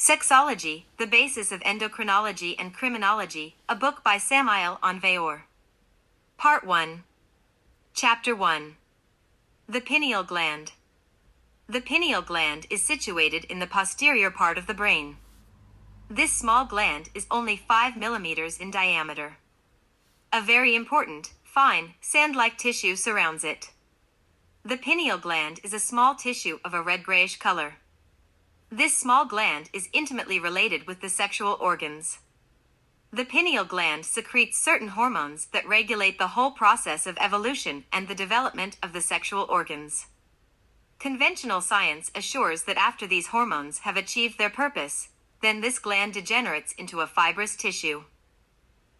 Sexology, the basis of endocrinology and criminology, a book by Samaeal on Weor. Part 1. Chapter 1. The pineal gland. The pineal gland is situated in the posterior part of the brain. This small gland is only 5 millimeters in diameter. A very important, fine, sand-like tissue surrounds it. The pineal gland is a small tissue of a red-grayish color. This small gland is intimately related with the sexual organs. The pineal gland secretes certain hormones that regulate the whole process of evolution and the development of the sexual organs. Conventional science assures that after these hormones have achieved their purpose, then this gland degenerates into a fibrous tissue.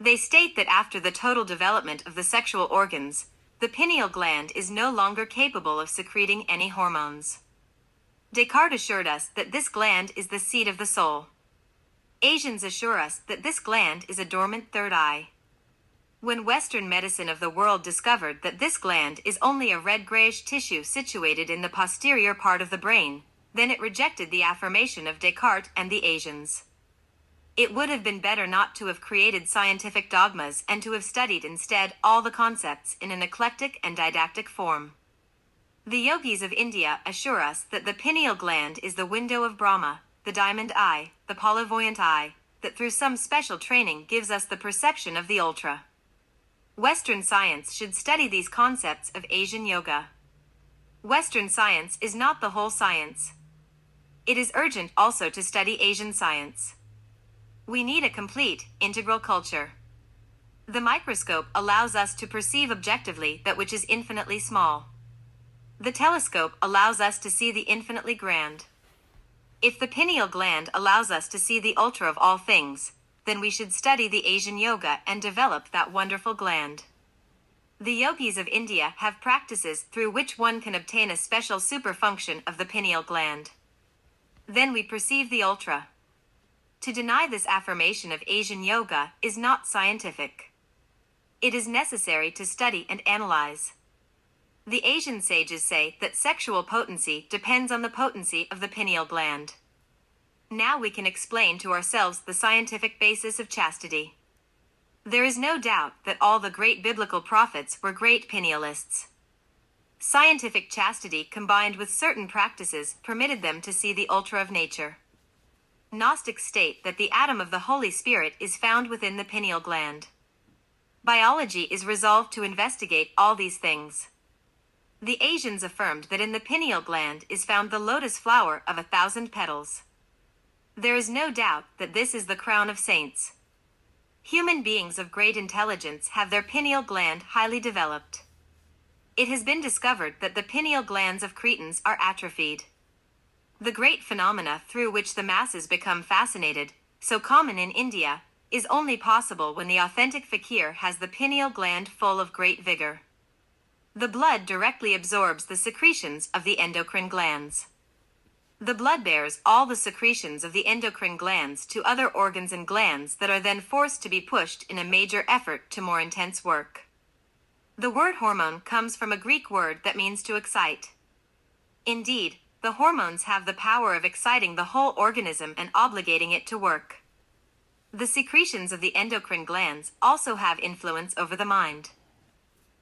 They state that after the total development of the sexual organs, the pineal gland is no longer capable of secreting any hormones. Descartes assured us that this gland is the seat of the soul. Asians assure us that this gland is a dormant third eye. When Western medicine of the world discovered that this gland is only a red-grayish tissue situated in the posterior part of the brain, then it rejected the affirmation of Descartes and the Asians. It would have been better not to have created scientific dogmas and to have studied instead all the concepts in an eclectic and didactic form. The yogis of India assure us that the pineal gland is the window of Brahma, the diamond eye, the polyvoyant eye, that through some special training gives us the perception of the ultra. Western science should study these concepts of Asian yoga. Western science is not the whole science. It is urgent also to study Asian science. We need a complete, integral culture. The microscope allows us to perceive objectively that which is infinitely small. The telescope allows us to see the infinitely grand. If the pineal gland allows us to see the ultra of all things, then we should study the Asian yoga and develop that wonderful gland. The yogis of India have practices through which one can obtain a special superfunction of the pineal gland. Then we perceive the ultra. To deny this affirmation of Asian yoga is not scientific. It is necessary to study and analyze. The Asian sages say that sexual potency depends on the potency of the pineal gland. Now we can explain to ourselves the scientific basis of chastity. There is no doubt that all the great biblical prophets were great pinealists. Scientific chastity combined with certain practices permitted them to see the ultra of nature. Gnostics state that the atom of the Holy Spirit is found within the pineal gland. Biology is resolved to investigate all these things. The Asians affirmed that in the pineal gland is found the lotus flower of 1,000 petals. There is no doubt that this is the crown of saints. Human beings of great intelligence have their pineal gland highly developed. It has been discovered that the pineal glands of cretins are atrophied. The great phenomena through which the masses become fascinated, so common in India, is only possible when the authentic fakir has the pineal gland full of great vigor. The blood directly absorbs the secretions of the endocrine glands. The blood bears all the secretions of the endocrine glands to other organs and glands that are then forced to be pushed in a major effort to more intense work. The word hormone comes from a Greek word that means to excite. Indeed, the hormones have the power of exciting the whole organism and obligating it to work. The secretions of the endocrine glands also have influence over the mind.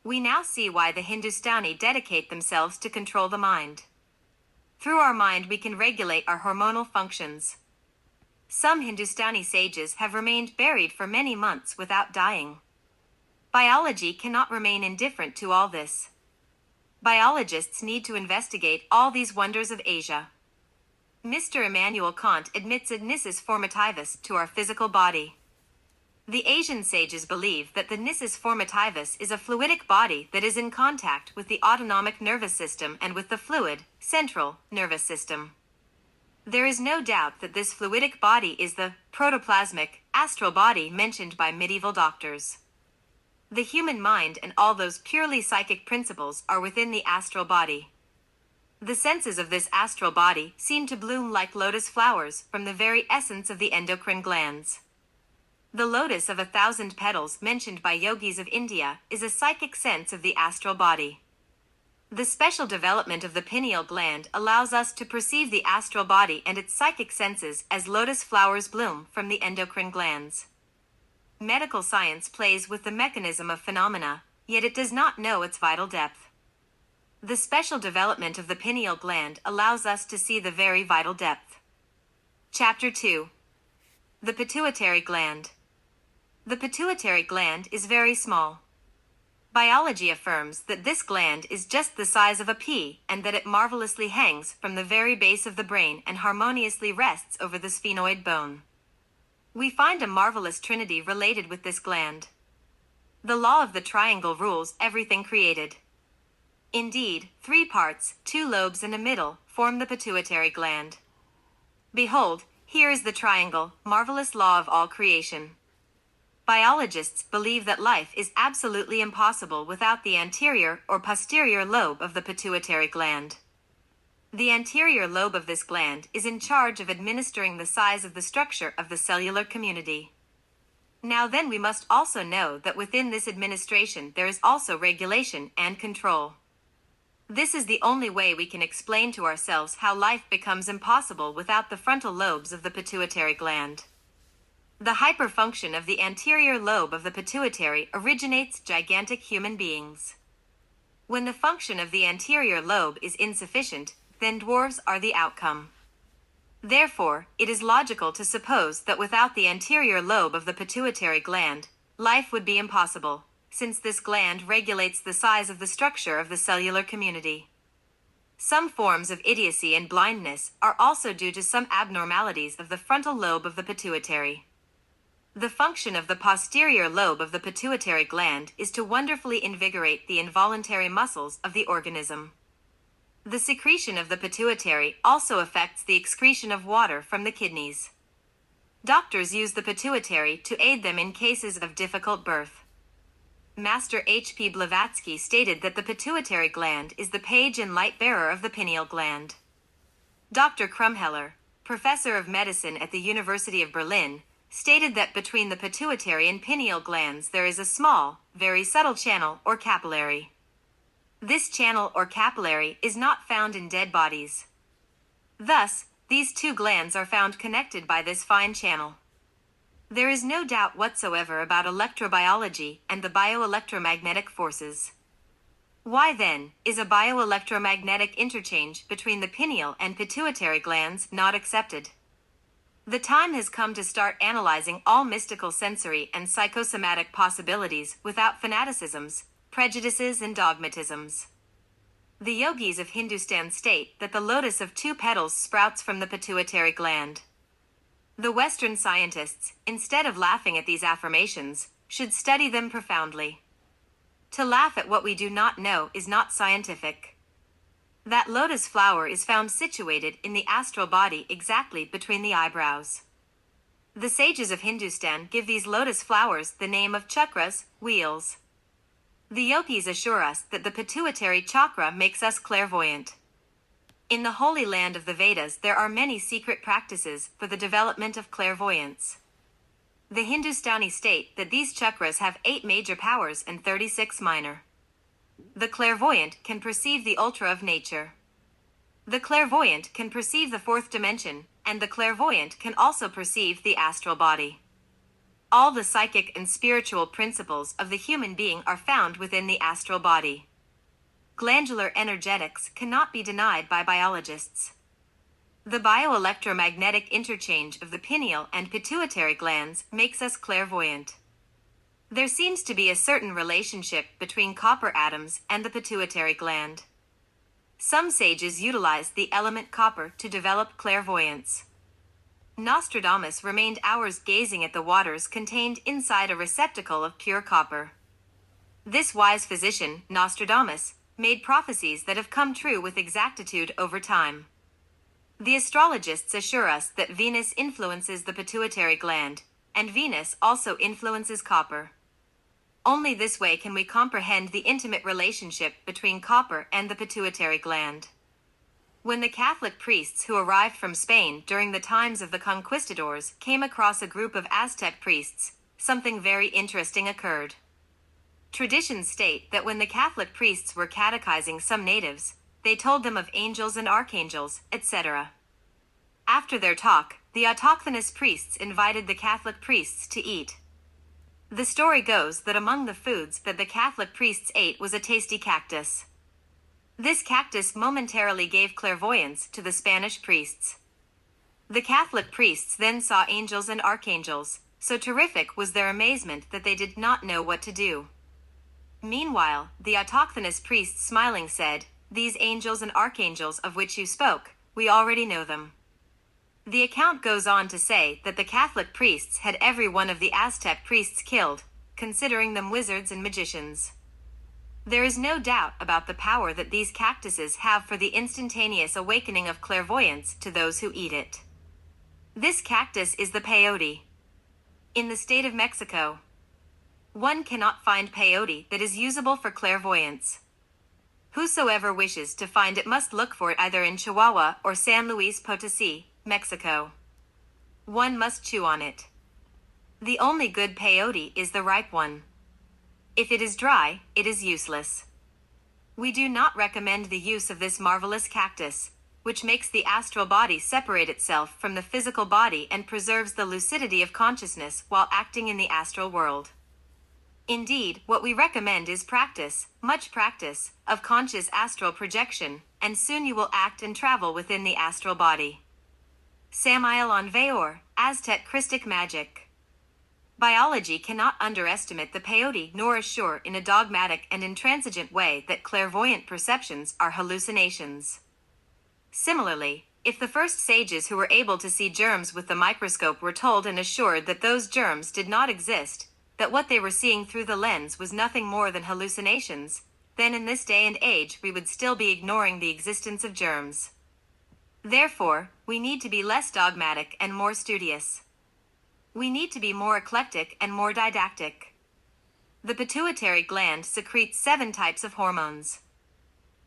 We now see why the Hindustani dedicate themselves to control the mind. Through our mind we can regulate our hormonal functions. Some Hindustani sages have remained buried for many months without dying. Biology cannot remain indifferent to all this. Biologists need to investigate all these wonders of Asia. Mr. Immanuel Kant admits a nisus formativus to our physical body. The Asian sages believe that the nisus formativus is a fluidic body that is in contact with the autonomic nervous system and with the fluid, central, nervous system. There is no doubt that this fluidic body is the protoplasmic, astral body mentioned by medieval doctors. The human mind and all those purely psychic principles are within the astral body. The senses of this astral body seem to bloom like lotus flowers from the very essence of the endocrine glands. The lotus of 1,000 petals mentioned by yogis of India is a psychic sense of the astral body. The special development of the pineal gland allows us to perceive the astral body and its psychic senses as lotus flowers bloom from the endocrine glands. Medical science plays with the mechanism of phenomena, yet it does not know its vital depth. The special development of the pineal gland allows us to see the very vital depth. Chapter 2. The pituitary gland. The pituitary gland is very small. Biology affirms that this gland is just the size of a pea and that it marvelously hangs from the very base of the brain and harmoniously rests over the sphenoid bone. We find a marvelous trinity related with this gland. The law of the triangle rules everything created. Indeed, 3 parts, 2 lobes and a middle, form the pituitary gland. Behold, here is the triangle, marvelous law of all creation. Biologists believe that life is absolutely impossible without the anterior or posterior lobe of the pituitary gland. The anterior lobe of this gland is in charge of administering the size of the structure of the cellular community. Now then, we must also know that within this administration there is also regulation and control. This is the only way we can explain to ourselves how life becomes impossible without the frontal lobes of the pituitary gland. The hyperfunction of the anterior lobe of the pituitary originates gigantic human beings. When the function of the anterior lobe is insufficient, then dwarves are the outcome. Therefore, it is logical to suppose that without the anterior lobe of the pituitary gland, life would be impossible, since this gland regulates the size of the structure of the cellular community. Some forms of idiocy and blindness are also due to some abnormalities of the frontal lobe of the pituitary. The function of the posterior lobe of the pituitary gland is to wonderfully invigorate the involuntary muscles of the organism. The secretion of the pituitary also affects the excretion of water from the kidneys. Doctors use the pituitary to aid them in cases of difficult birth. Master H.P. Blavatsky stated that the pituitary gland is the page and light bearer of the pineal gland. Dr. Krumheller, professor of medicine at the University of Berlin, stated that between the pituitary and pineal glands there is a small, very subtle channel or capillary. This channel or capillary is not found in dead bodies. Thus, these 2 glands are found connected by this fine channel. There is no doubt whatsoever about electrobiology and the bioelectromagnetic forces. Why then is a bioelectromagnetic interchange between the pineal and pituitary glands not accepted? The time has come to start analyzing all mystical sensory and psychosomatic possibilities without fanaticisms, prejudices and dogmatisms. The yogis of Hindustan state that the lotus of 2 petals sprouts from the pituitary gland. The Western scientists, instead of laughing at these affirmations, should study them profoundly. To laugh at what we do not know is not scientific. That lotus flower is found situated in the astral body exactly between the eyebrows. The sages of Hindustan give these lotus flowers the name of chakras, wheels. The yogis assure us that the pituitary chakra makes us clairvoyant. In the holy land of the Vedas there are many secret practices for the development of clairvoyance. The Hindustani state that these chakras have 8 major powers and 36 minor. The clairvoyant can perceive the ultra of nature. The clairvoyant can perceive the 4th dimension, and the clairvoyant can also perceive the astral body. All the psychic and spiritual principles of the human being are found within the astral body. Glandular energetics cannot be denied by biologists. The bioelectromagnetic interchange of the pineal and pituitary glands makes us clairvoyant. There seems to be a certain relationship between copper atoms and the pituitary gland. Some sages utilized the element copper to develop clairvoyance. Nostradamus remained hours gazing at the waters contained inside a receptacle of pure copper. This wise physician, Nostradamus, made prophecies that have come true with exactitude over time. The astrologists assure us that Venus influences the pituitary gland, and Venus also influences copper. Only this way can we comprehend the intimate relationship between copper and the pituitary gland. When the Catholic priests who arrived from Spain during the times of the conquistadors came across a group of Aztec priests, something very interesting occurred. Traditions state that when the Catholic priests were catechizing some natives, they told them of angels and archangels, etc. After their talk, the autochthonous priests invited the Catholic priests to eat. The story goes that among the foods that the Catholic priests ate was a tasty cactus. This cactus momentarily gave clairvoyance to the Spanish priests. The Catholic priests then saw angels and archangels, so terrific was their amazement that they did not know what to do. Meanwhile, the autochthonous priests smiling said, "These angels and archangels of which you spoke, we already know them." The account goes on to say that the Catholic priests had every one of the Aztec priests killed, considering them wizards and magicians. There is no doubt about the power that these cactuses have for the instantaneous awakening of clairvoyance to those who eat it. This cactus is the peyote. In the state of Mexico, one cannot find peyote that is usable for clairvoyance. Whosoever wishes to find it must look for it either in Chihuahua or San Luis Potosí, Mexico. One must chew on it. The only good peyote is the ripe one. If it is dry, it is useless. We do not recommend the use of this marvelous cactus, which makes the astral body separate itself from the physical body and preserves the lucidity of consciousness while acting in the astral world. Indeed, what we recommend is practice, much practice, of conscious astral projection, and soon you will act and travel within the astral body. Samaeal on Weor, Aztec Christic Magic. Biology cannot underestimate the peyote nor assure in a dogmatic and intransigent way that clairvoyant perceptions are hallucinations. Similarly, if the first sages who were able to see germs with the microscope were told and assured that those germs did not exist, that what they were seeing through the lens was nothing more than hallucinations, then in this day and age we would still be ignoring the existence of germs. Therefore, we need to be less dogmatic and more studious. We need to be more eclectic and more didactic. The pituitary gland secretes 7 types of hormones.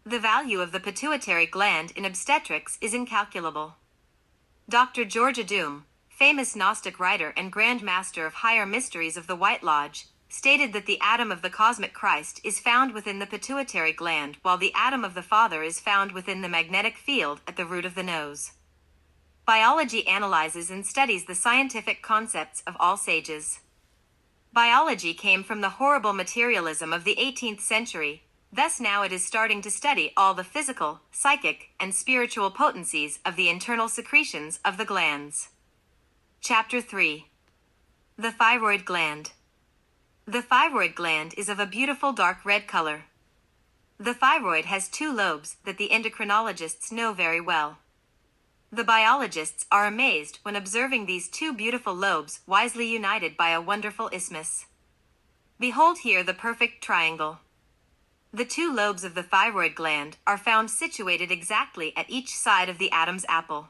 The value of the pituitary gland in obstetrics is incalculable. Dr. Georgia Doom, famous Gnostic writer and Grand Master of Higher Mysteries of the White Lodge, stated that the atom of the cosmic Christ is found within the pituitary gland while the atom of the Father is found within the magnetic field at the root of the nose. Biology analyzes and studies the scientific concepts of all sages. Biology came from the horrible materialism of the 18th century, thus now it is starting to study all the physical, psychic, and spiritual potencies of the internal secretions of the glands. Chapter 3. The thyroid gland. The thyroid gland is of a beautiful dark red color. The thyroid has 2 lobes that the endocrinologists know very well. The biologists are amazed when observing these 2 beautiful lobes wisely united by a wonderful isthmus. Behold here the perfect triangle. The 2 lobes of the thyroid gland are found situated exactly at each side of the Adam's apple.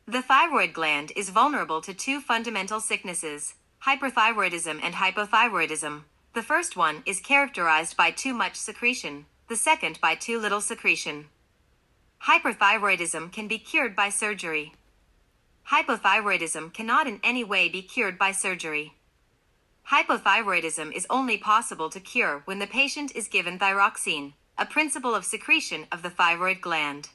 The thyroid gland is vulnerable to 2 fundamental sicknesses, hyperthyroidism and hypothyroidism. The first one is characterized by too much secretion, the second by too little secretion. Hyperthyroidism can be cured by surgery. Hypothyroidism cannot in any way be cured by surgery. Hypothyroidism is only possible to cure when the patient is given thyroxine, a principle of secretion of the thyroid gland.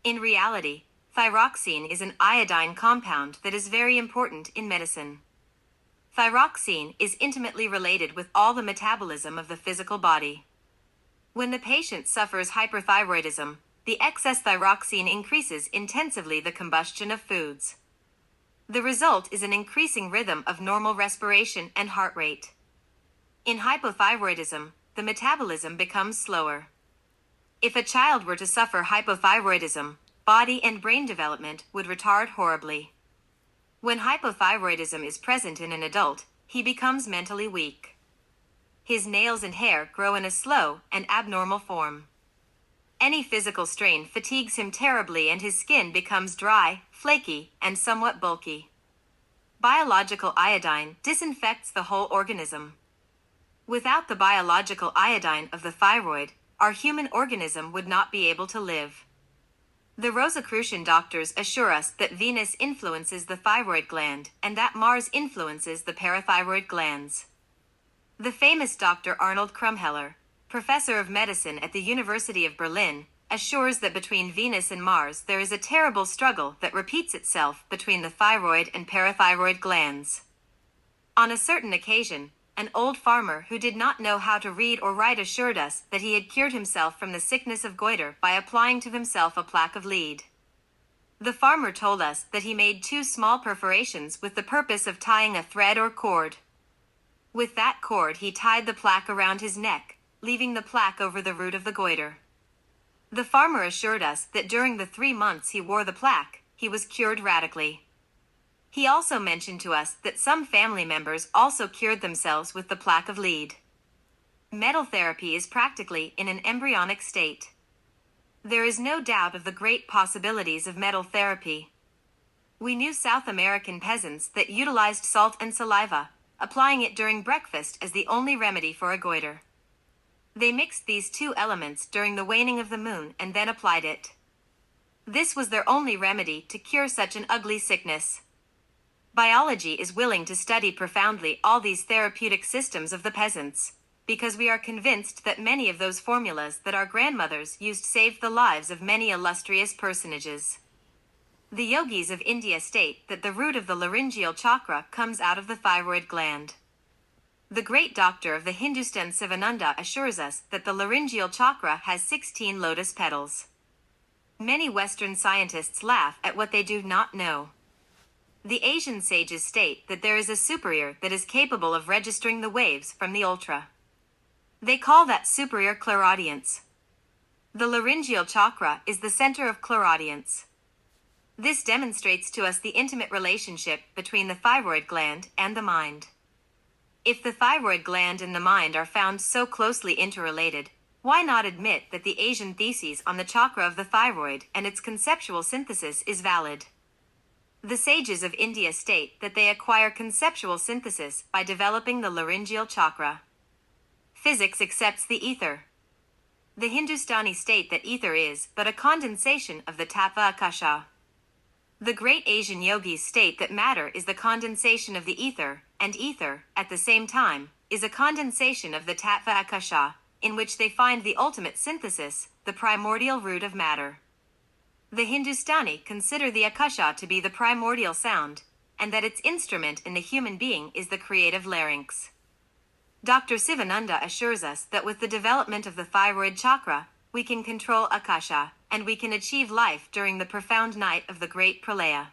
In reality, thyroxine is an iodine compound that is very important in medicine. Thyroxine is intimately related with all the metabolism of the physical body. When the patient suffers hyperthyroidism, the excess thyroxine increases intensively the combustion of foods. The result is an increasing rhythm of normal respiration and heart rate. In hypothyroidism, the metabolism becomes slower. If a child were to suffer hypothyroidism, body and brain development would retard horribly. When hypothyroidism is present in an adult, he becomes mentally weak. His nails and hair grow in a slow and abnormal form. Any physical strain fatigues him terribly and his skin becomes dry, flaky, and somewhat bulky. Biological iodine disinfects the whole organism. Without the biological iodine of the thyroid, our human organism would not be able to live. The Rosicrucian doctors assure us that Venus influences the thyroid gland and that Mars influences the parathyroid glands. The famous Dr. Arnold Krumheller, professor of medicine at the University of Berlin, assures that between Venus and Mars there is a terrible struggle that repeats itself between the thyroid and parathyroid glands. On a certain occasion, an old farmer who did not know how to read or write assured us that he had cured himself from the sickness of goiter by applying to himself a plaque of lead. The farmer told us that he made 2 small perforations with the purpose of tying a thread or cord. With that cord he tied the plaque around his neck, leaving the plaque over the root of the goiter. The farmer assured us that during the 3 months he wore the plaque, he was cured radically. He also mentioned to us that some family members also cured themselves with the plaque of lead. Metal therapy is practically in an embryonic state. There is no doubt of the great possibilities of metal therapy. We knew South American peasants that utilized salt and saliva, applying it during breakfast as the only remedy for a goiter. They mixed these 2 elements during the waning of the moon and then applied it. This was their only remedy to cure such an ugly sickness. Biology is willing to study profoundly all these therapeutic systems of the peasants, because we are convinced that many of those formulas that our grandmothers used saved the lives of many illustrious personages. The yogis of India state that the root of the laryngeal chakra comes out of the thyroid gland. The great doctor of the Hindustan Sivananda assures us that the laryngeal chakra has 16 lotus petals. Many Western scientists laugh at what they do not know. The Asian sages state that there is a superior that is capable of registering the waves from the ultra. They call that superior clairaudience. The laryngeal chakra is the center of clairaudience. This demonstrates to us the intimate relationship between the thyroid gland and the mind. If the thyroid gland and the mind are found so closely interrelated, why not admit that the Asian thesis on the chakra of the thyroid and its conceptual synthesis is valid? The sages of India state that they acquire conceptual synthesis by developing the laryngeal chakra. Physics accepts the ether. The Hindustani state that ether is but a condensation of the tattva akasha. The great Asian yogis state that matter is the condensation of the ether, and ether, at the same time, is a condensation of the tattva akasha, in which they find the ultimate synthesis, the primordial root of matter. The Hindustani consider the akasha to be the primordial sound, and that its instrument in the human being is the creative larynx. Dr. Sivananda assures us that with the development of the thyroid chakra, we can control akasha, and we can achieve life during the profound night of the great pralaya.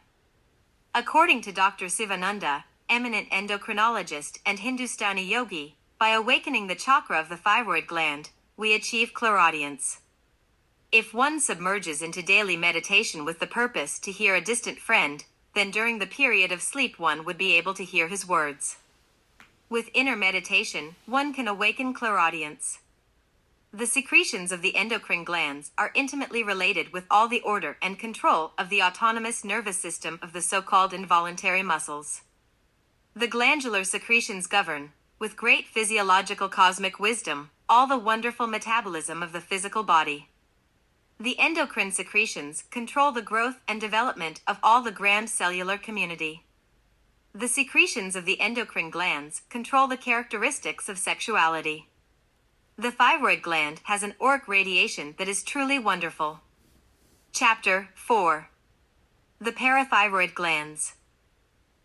According to Dr. Sivananda, eminent endocrinologist and Hindustani yogi, by awakening the chakra of the thyroid gland, we achieve clairaudience. If one submerges into daily meditation with the purpose to hear a distant friend, then during the period of sleep one would be able to hear his words. With inner meditation, one can awaken clairaudience. The secretions of the endocrine glands are intimately related with all the order and control of the autonomous nervous system of the so-called involuntary muscles. The glandular secretions govern, with great physiological cosmic wisdom, all the wonderful metabolism of the physical body. The endocrine secretions control the growth and development of all the grand cellular community. The secretions of the endocrine glands control the characteristics of sexuality. The thyroid gland has an auric radiation that is truly wonderful. Chapter 4. The parathyroid glands.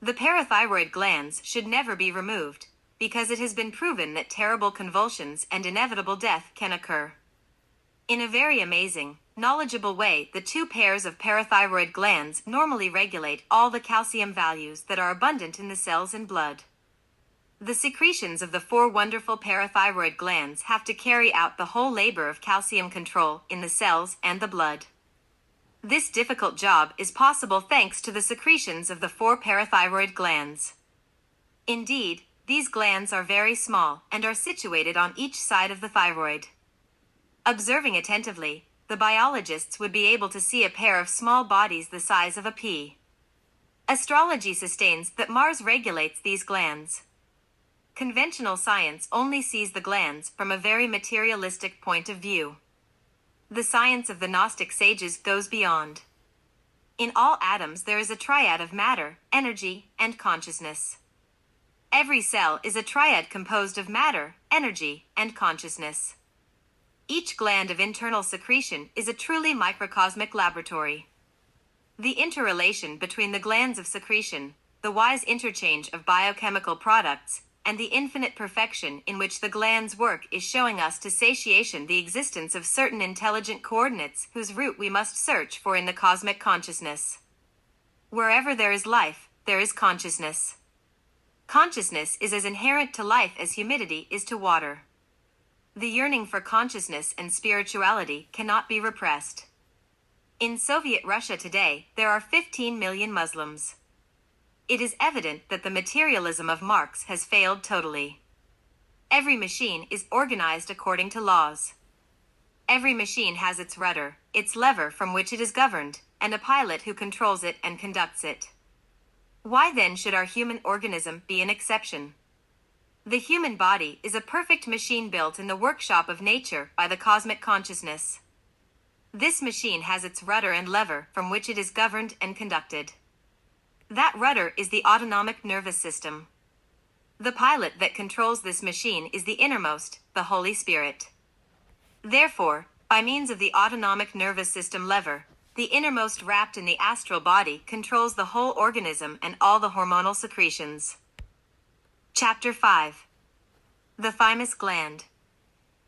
The parathyroid glands should never be removed, because it has been proven that terrible convulsions and inevitable death can occur. In a very amazing, knowledgeable way, the 2 pairs of parathyroid glands normally regulate all the calcium values that are abundant in the cells and blood. The secretions of the 4 wonderful parathyroid glands have to carry out the whole labor of calcium control in the cells and the blood. This difficult job is possible thanks to the secretions of the 4 parathyroid glands. Indeed, these glands are very small and are situated on each side of the thyroid. Observing attentively, the biologists would be able to see a pair of small bodies the size of a pea. Astrology sustains that Mars regulates these glands. Conventional science only sees the glands from a very materialistic point of view. The science of the Gnostic sages goes beyond. In all atoms there is a triad of matter, energy, and consciousness. Every cell is a triad composed of matter, energy, and consciousness. Each gland of internal secretion is a truly microcosmic laboratory. The interrelation between the glands of secretion, the wise interchange of biochemical products, and the infinite perfection in which the glands work is showing us to satiation the existence of certain intelligent coordinates whose root we must search for in the cosmic consciousness. Wherever there is life, there is consciousness. Consciousness is as inherent to life as humidity is to water. The yearning for consciousness and spirituality cannot be repressed. In Soviet Russia today, there are 15 million Muslims. It is evident that the materialism of Marx has failed totally. Every machine is organized according to laws. Every machine has its rudder, its lever from which it is governed, and a pilot who controls it and conducts it. Why then should our human organism be an exception? The human body is a perfect machine built in the workshop of nature by the cosmic consciousness. This machine has its rudder and lever from which it is governed and conducted. That rudder is the autonomic nervous system. The pilot that controls this machine is the innermost, the Holy Spirit. Therefore, by means of the autonomic nervous system lever, the innermost wrapped in the astral body controls the whole organism and all the hormonal secretions. Chapter 5. The thymus gland.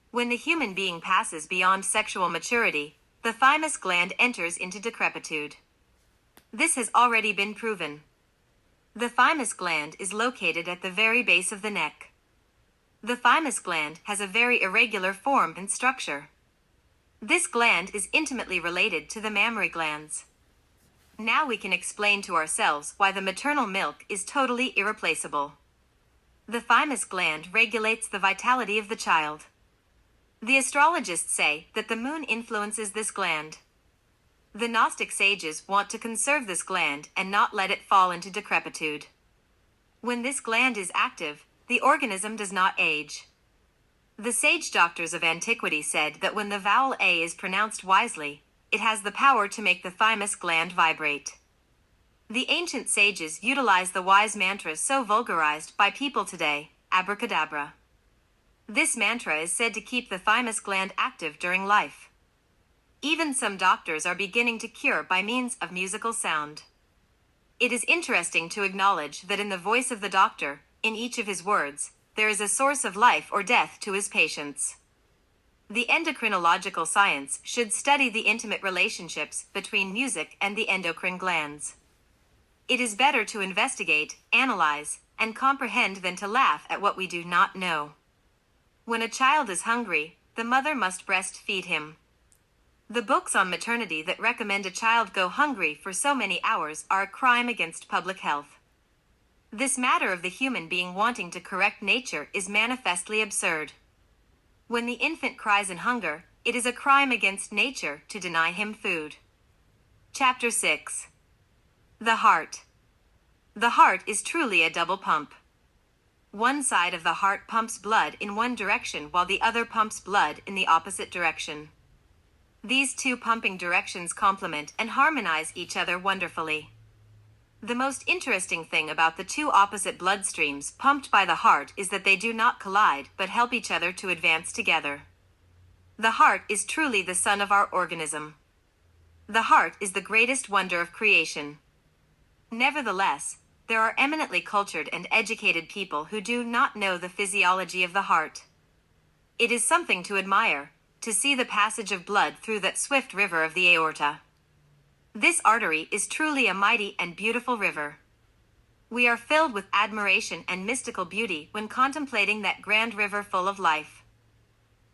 When the human being passes beyond sexual maturity, the thymus gland enters into decrepitude. This has already been proven. The thymus gland is located at the very base of the neck. The thymus gland has a very irregular form and structure. This gland is intimately related to the mammary glands. Now we can explain to ourselves why the maternal milk is totally irreplaceable. The thymus gland regulates the vitality of the child. The astrologists say that the moon influences this gland. The Gnostic sages want to conserve this gland and not let it fall into decrepitude. When this gland is active, the organism does not age. The sage doctors of antiquity said that when the vowel A is pronounced wisely, it has the power to make the thymus gland vibrate. The ancient sages utilized the wise mantra so vulgarized by people today, abracadabra. This mantra is said to keep the thymus gland active during life. Even some doctors are beginning to cure by means of musical sound. It is interesting to acknowledge that in the voice of the doctor, in each of his words, there is a source of life or death to his patients. The endocrinological science should study the intimate relationships between music and the endocrine glands. It is better to investigate, analyze, and comprehend than to laugh at what we do not know. When a child is hungry, the mother must breastfeed him. The books on maternity that recommend a child go hungry for so many hours are a crime against public health. This matter of the human being wanting to correct nature is manifestly absurd. When the infant cries in hunger, it is a crime against nature to deny him food. Chapter 6. The heart. The heart is truly a double pump. One side of the heart pumps blood in one direction while the other pumps blood in the opposite direction. These two pumping directions complement and harmonize each other wonderfully. The most interesting thing about the two opposite blood streams pumped by the heart is that they do not collide but help each other to advance together. The heart is truly the sun of our organism. The heart is the greatest wonder of creation. Nevertheless, there are eminently cultured and educated people who do not know the physiology of the heart. It is something to admire, to see the passage of blood through that swift river of the aorta. This artery is truly a mighty and beautiful river. We are filled with admiration and mystical beauty when contemplating that grand river full of life.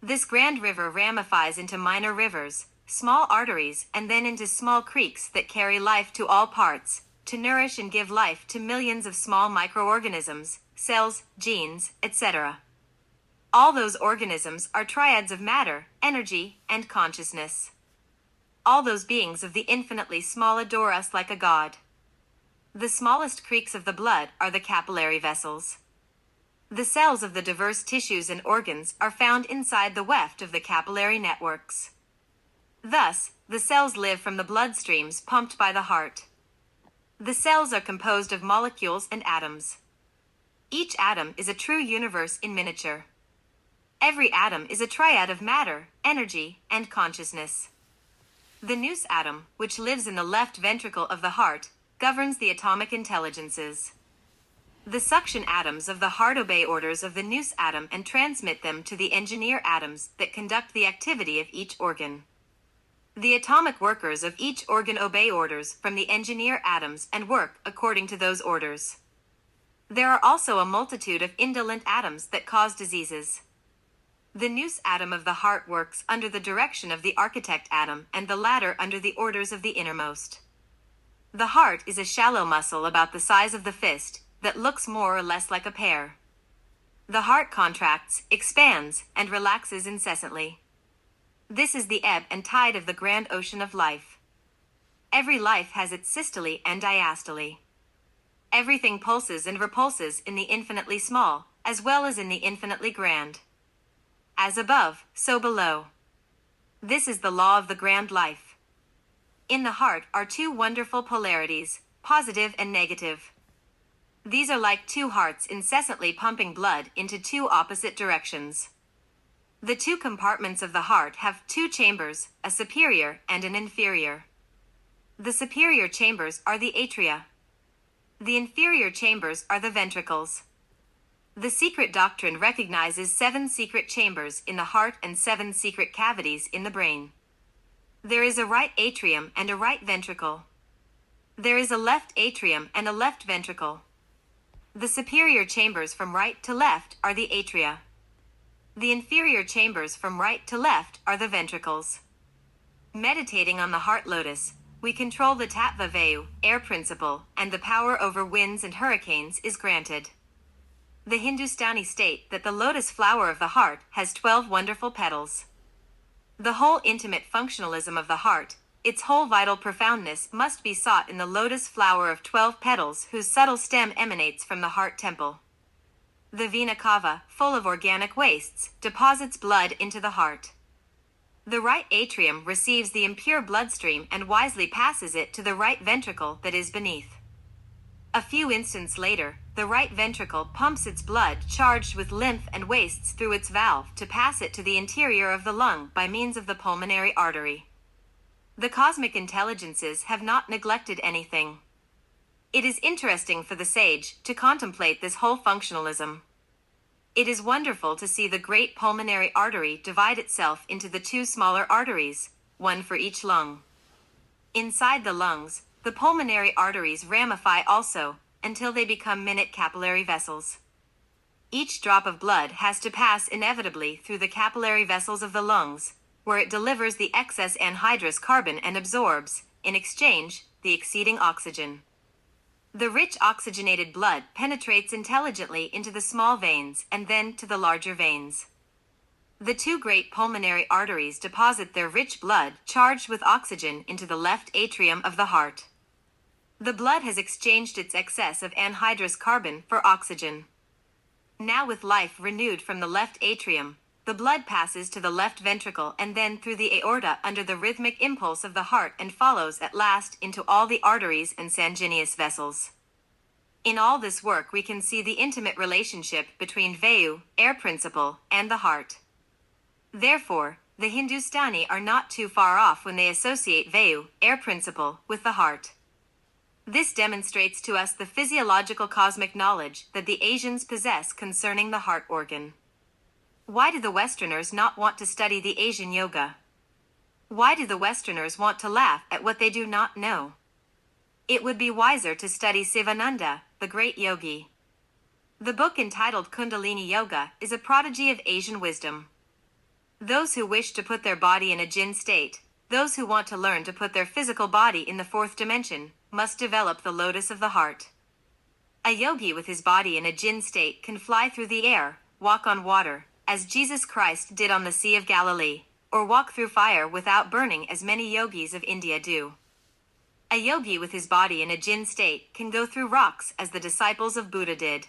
This grand river ramifies into minor rivers, small arteries, and then into small creeks that carry life to all parts, to nourish and give life to millions of small microorganisms, cells, genes, etc. All those organisms are triads of matter, energy, and consciousness. All those beings of the infinitely small adore us like a god. The smallest creeks of the blood are the capillary vessels. The cells of the diverse tissues and organs are found inside the weft of the capillary networks. Thus, the cells live from the blood streams pumped by the heart. The cells are composed of molecules and atoms. Each atom is a true universe in miniature. Every atom is a triad of matter, energy, and consciousness. The nous atom, which lives in the left ventricle of the heart, governs the atomic intelligences. The suction atoms of the heart obey orders of the nous atom and transmit them to the engineer atoms that conduct the activity of each organ. The atomic workers of each organ obey orders from the engineer atoms and work according to those orders. There are also a multitude of indolent atoms that cause diseases. The nous atom of the heart works under the direction of the architect atom, and the latter under the orders of the innermost. The heart is a shallow muscle about the size of the fist, that looks more or less like a pear. The heart contracts, expands, and relaxes incessantly. This is the ebb and tide of the grand ocean of life. Every life has its systole and diastole. Everything pulses and repulses in the infinitely small, as well as in the infinitely grand. As above, so below. This is the law of the grand life. In the heart are two wonderful polarities, positive and negative. These are like two hearts incessantly pumping blood into two opposite directions. The two compartments of the heart have two chambers, a superior and an inferior. The superior chambers are the atria. The inferior chambers are the ventricles. The secret doctrine recognizes 7 secret chambers in the heart and 7 secret cavities in the brain. There is a right atrium and a right ventricle. There is a left atrium and a left ventricle. The superior chambers from right to left are the atria. The inferior chambers from right to left are the ventricles. Meditating on the heart lotus, we control the tattva vayu, air principle, and the power over winds and hurricanes is granted. The Hindustani state that the lotus flower of the heart has 12 wonderful petals. The whole intimate functionalism of the heart, its whole vital profoundness, must be sought in the lotus flower of 12 petals whose subtle stem emanates from the heart temple. The vena cava, full of organic wastes, deposits blood into the heart. The right atrium receives the impure bloodstream and wisely passes it to the right ventricle that is beneath. A few instants later, the right ventricle pumps its blood charged with lymph and wastes through its valve to pass it to the interior of the lung by means of the pulmonary artery. The cosmic intelligences have not neglected anything. It is interesting for the sage to contemplate this whole functionalism. It is wonderful to see the great pulmonary artery divide itself into the 2 smaller arteries, one for each lung. Inside the lungs, the pulmonary arteries ramify also, until they become minute capillary vessels. Each drop of blood has to pass inevitably through the capillary vessels of the lungs, where it delivers the excess anhydrous carbon and absorbs, in exchange, the exceeding oxygen. The rich oxygenated blood penetrates intelligently into the small veins and then to the larger veins. The 2 great pulmonary arteries deposit their rich blood charged with oxygen into the left atrium of the heart. The blood has exchanged its excess of anhydrous carbon for oxygen. Now, with life renewed from the left atrium, the blood passes to the left ventricle and then through the aorta under the rhythmic impulse of the heart and follows at last into all the arteries and sanguineous vessels. In all this work we can see the intimate relationship between vayu, air principle, and the heart. Therefore, the Hindustani are not too far off when they associate vayu, air principle, with the heart. This demonstrates to us the physiological cosmic knowledge that the Asians possess concerning the heart organ. Why do the Westerners not want to study the Asian yoga? Why do the Westerners want to laugh at what they do not know? It would be wiser to study Sivananda, the great yogi. The book entitled Kundalini Yoga is a prodigy of Asian wisdom. Those who wish to put their body in a jinn state, those who want to learn to put their physical body in the 4th dimension, must develop the lotus of the heart. A yogi with his body in a jinn state can fly through the air, walk on water, as Jesus Christ did on the Sea of Galilee, or walk through fire without burning as many yogis of India do. A yogi with his body in a jinn state can go through rocks as the disciples of Buddha did.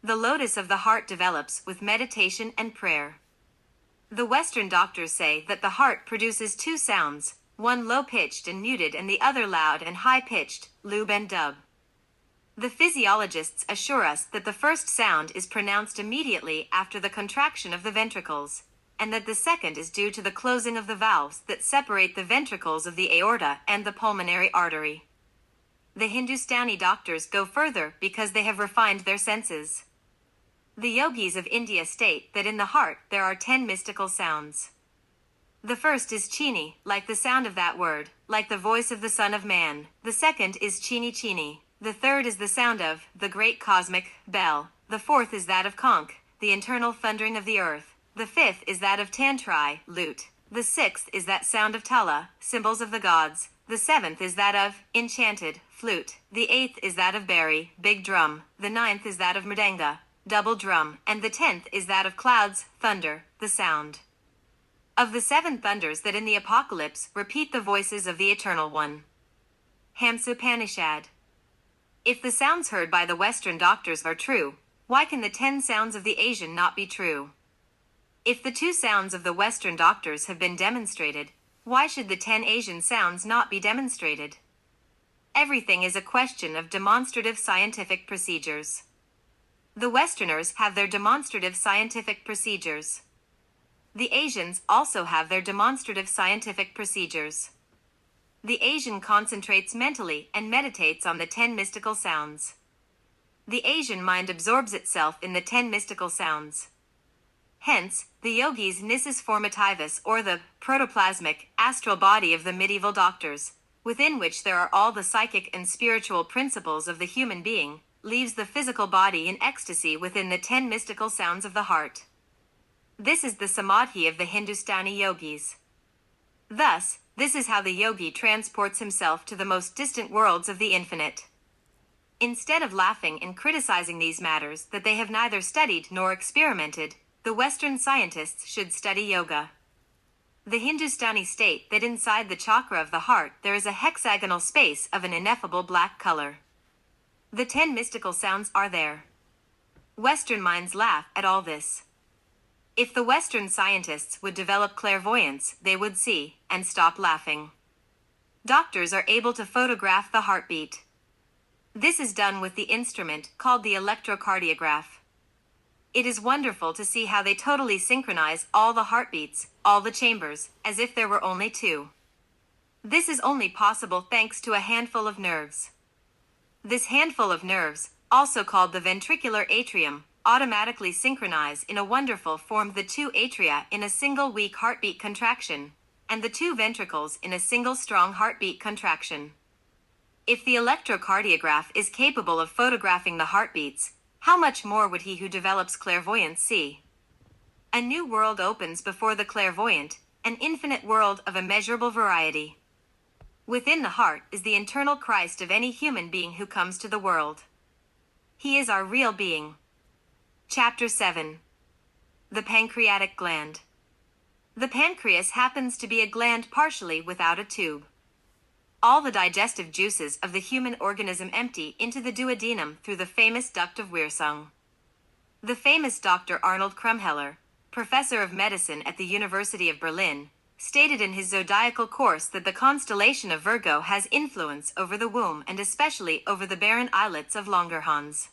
The lotus of the heart develops with meditation and prayer. The Western doctors say that the heart produces 2 sounds, one low-pitched and muted and the other loud and high-pitched, lub and dub. The physiologists assure us that the first sound is pronounced immediately after the contraction of the ventricles, and that the second is due to the closing of the valves that separate the ventricles of the aorta and the pulmonary artery. The Hindustani doctors go further because they have refined their senses. The yogis of India state that in the heart there are 10 mystical sounds. The first is chini, like the sound of that word, like the voice of the Son of Man. The second is chini chini. The third is the sound of the great cosmic bell. The fourth is that of conch, the internal thundering of the earth. The fifth is that of tantri, lute. The sixth is that sound of tala, symbols of the gods. The seventh is that of enchanted, flute. The eighth is that of bari, big drum. The ninth is that of mridanga, double drum. And the 10th is that of clouds, thunder, the sound. Of the 7 thunders that in the Apocalypse repeat the voices of the Eternal One. Hamsupanishad. If the sounds heard by the Western doctors are true, why can the 10 sounds of the Asian not be true? If the 2 sounds of the Western doctors have been demonstrated, why should the 10 Asian sounds not be demonstrated? Everything is a question of demonstrative scientific procedures. The Westerners have their demonstrative scientific procedures. The Asians also have their demonstrative scientific procedures. The Asian concentrates mentally and meditates on the 10 mystical sounds. The Asian mind absorbs itself in the 10 mystical sounds. Hence, the yogi's nisus formativus, or the protoplasmic, astral body of the medieval doctors, within which there are all the psychic and spiritual principles of the human being, leaves the physical body in ecstasy within the 10 mystical sounds of the heart. This is the samadhi of the Hindustani yogis. Thus, this is how the yogi transports himself to the most distant worlds of the infinite. Instead of laughing and criticizing these matters that they have neither studied nor experimented, the Western scientists should study yoga. The Hindustani state that inside the chakra of the heart there is a hexagonal space of an ineffable black color. The 10 mystical sounds are there. Western minds laugh at all this. If the Western scientists would develop clairvoyance, they would see, and stop laughing. Doctors are able to photograph the heartbeat. This is done with the instrument called the electrocardiograph. It is wonderful to see how they totally synchronize all the heartbeats, all the chambers, as if there were only 2. This is only possible thanks to a handful of nerves. This handful of nerves, also called the ventricular atrium, automatically synchronize in a wonderful form the 2 atria in a single weak heartbeat contraction, and the 2 ventricles in a single strong heartbeat contraction. If the electrocardiograph is capable of photographing the heartbeats, how much more would he who develops clairvoyance see? A new world opens before the clairvoyant, an infinite world of immeasurable variety. Within the heart is the internal Christ of any human being who comes to the world. He is our real being. Chapter 7. The Pancreatic Gland. The pancreas happens to be a gland partially without a tube. All the digestive juices of the human organism empty into the duodenum through the famous duct of Weor. The famous Dr. Arnold Krumheller, professor of medicine at the University of Berlin, stated in his zodiacal course that the constellation of Virgo has influence over the womb and especially over the barren islets of Langerhans.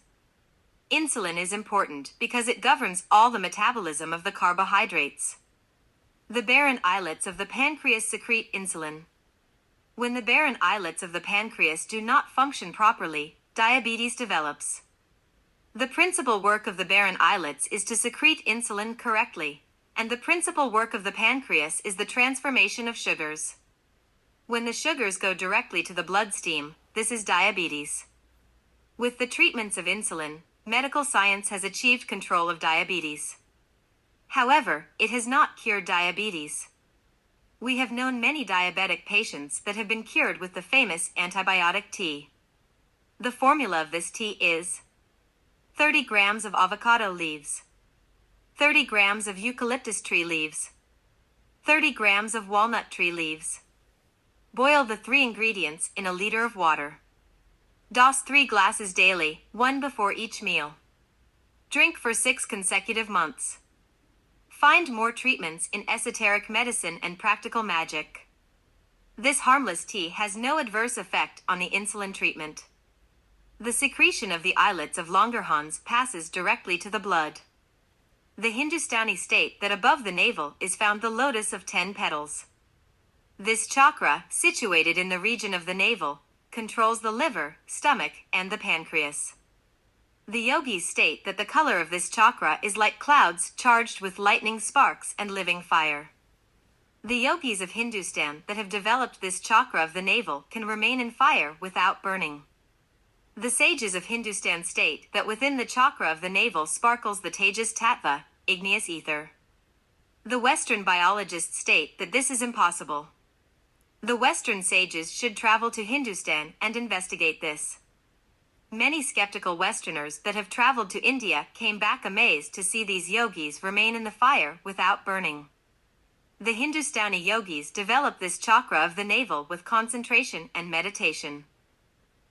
Insulin is important because it governs all the metabolism of the carbohydrates. The barren islets of the pancreas secrete insulin. When the barren islets of the pancreas do not function properly, diabetes develops. The principal work of the barren islets is to secrete insulin correctly, and the principal work of the pancreas is the transformation of sugars. When the sugars go directly to the bloodstream, this is diabetes. With the treatments of insulin, medical science has achieved control of diabetes. However, it has not cured diabetes. We have known many diabetic patients that have been cured with the famous antibiotic tea. The formula of this tea is 30 grams of avocado leaves, 30 grams of eucalyptus tree leaves, 30 grams of walnut tree leaves. Boil the 3 ingredients in a liter of water. Dose 3 glasses daily, 1 before each meal. Drink for 6 consecutive months. Find more treatments in esoteric medicine and practical magic. This harmless tea has no adverse effect on the insulin treatment. The secretion of the islets of Langarhans passes directly to the blood. The Hindustani state that above the navel is found the lotus of 10 petals. This chakra, situated in the region of the navel, controls the liver, stomach, and the pancreas. The yogis state that the color of this chakra is like clouds charged with lightning sparks and living fire. The yogis of Hindustan that have developed this chakra of the navel can remain in fire without burning. The sages of Hindustan state that within the chakra of the navel sparkles the Tejas Tattva, igneous ether. The Western biologists state that this is impossible. The Western sages should travel to Hindustan and investigate this. Many skeptical Westerners that have traveled to India came back amazed to see these yogis remain in the fire without burning. The Hindustani yogis develop this chakra of the navel with concentration and meditation.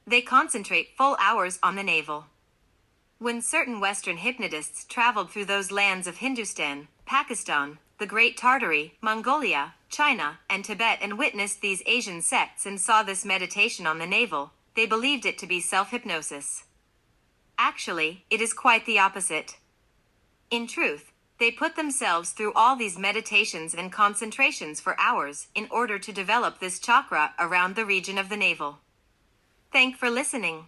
They concentrate full hours on the navel. When certain Western hypnotists traveled through those lands of Hindustan, Pakistan, the Great Tartary, Mongolia, China, and Tibet and witnessed these Asian sects and saw this meditation on the navel, they believed it to be self-hypnosis. Actually, it is quite the opposite. In truth, they put themselves through all these meditations and concentrations for hours in order to develop this chakra around the region of the navel. Thank for listening.